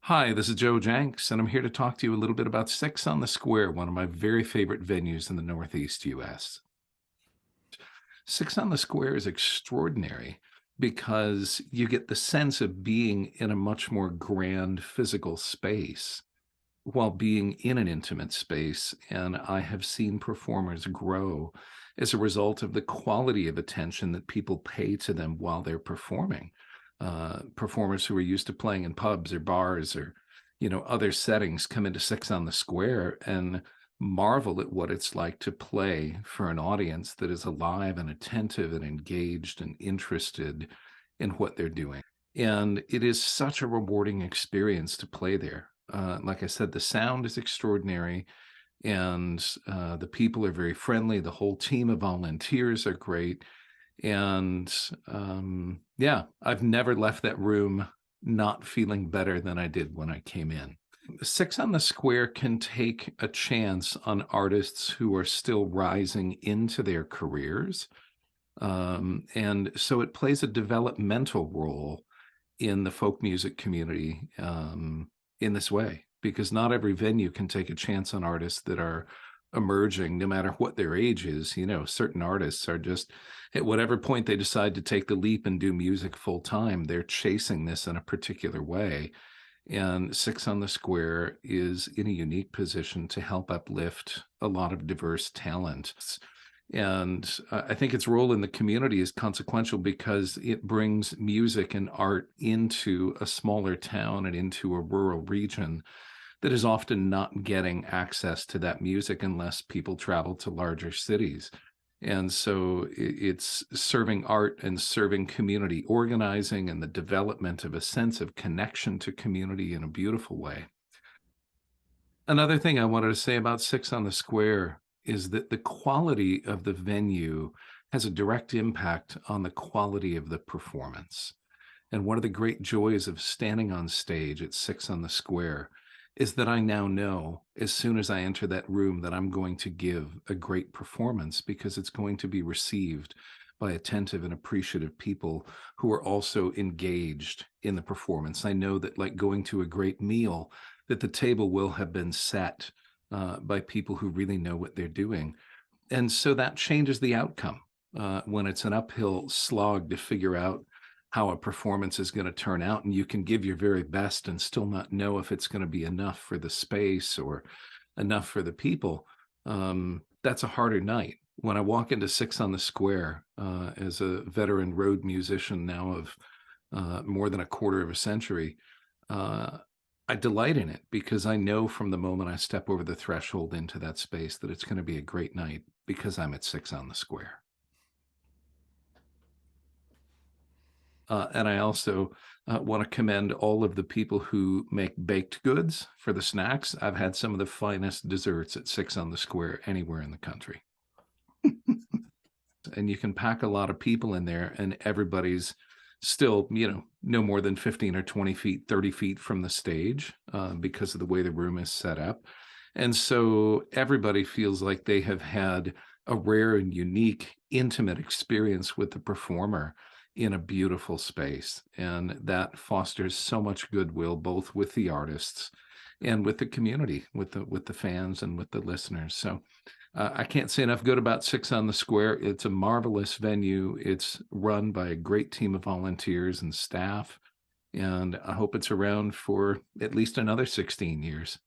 Hi, this is Joe Jencks, and I'm here to talk to you a little bit about Six on the Square, one of my very favorite venues in the Northeast US. Six on the Square is extraordinary because you get the sense of being in a much more grand physical space while being in an intimate space. And I have seen performers grow as a result of the quality of attention that people pay to them while they're performing. Performers who are used to playing in pubs or bars or other settings come into Six on the Square and marvel at what it's like to play for an audience that is alive and attentive and engaged and interested in what they're doing. And it is such a rewarding experience to play there. Like I said, the sound is extraordinary, and the people are very friendly. The whole team of volunteers are great. And yeah, I've never left that room not feeling better than I did when I came in. Six on the Square can take a chance on artists who are still rising into their careers. And so it plays a developmental role in the folk music community in this way, because not every venue can take a chance on artists that are emerging, no matter what their age is. Certain artists are just at whatever point they decide to take the leap and do music full time, they're chasing this in a particular way. And Six on the Square is in a unique position to help uplift a lot of diverse talent. And I think its role in the community is consequential because it brings music and art into a smaller town and into a rural region that is often not getting access to that music unless people travel to larger cities. And so it's serving art and serving community organizing and the development of a sense of connection to community in a beautiful way. Another thing I wanted to say about Six on the Square is that the quality of the venue has a direct impact on the quality of the performance. And one of the great joys of standing on stage at Six on the Square is that I now know as soon as I enter that room that I'm going to give a great performance because it's going to be received by attentive and appreciative people who are also engaged in the performance. I know that, like going to a great meal, that the table will have been set by people who really know what they're doing. And so that changes the outcome when it's an uphill slog to figure out how a performance is going to turn out. And you can give your very best and still not know if it's going to be enough for the space or enough for the people. That's a harder night. When I walk into Six on the Square as a veteran road musician now of more than a quarter of a century, uh, I delight in it because I know from the moment I step over the threshold into that space that it's going to be a great night because I'm at Six on the Square. And I also want to commend all of the people who make baked goods for the snacks. I've had some of the finest desserts at Six on the Square anywhere in the country. And you can pack a lot of people in there, and everybody's still, no more than 15 or 20 feet, 30 feet from the stage because of the way the room is set up. And so everybody feels like they have had a rare and unique, intimate experience with the performer in a beautiful space. And that fosters so much goodwill, both with the artists and with the community, with the fans and with the listeners. So I can't say enough good about Six on the Square. It's a marvelous venue. It's run by a great team of volunteers and staff, and I hope it's around for at least another 16 years.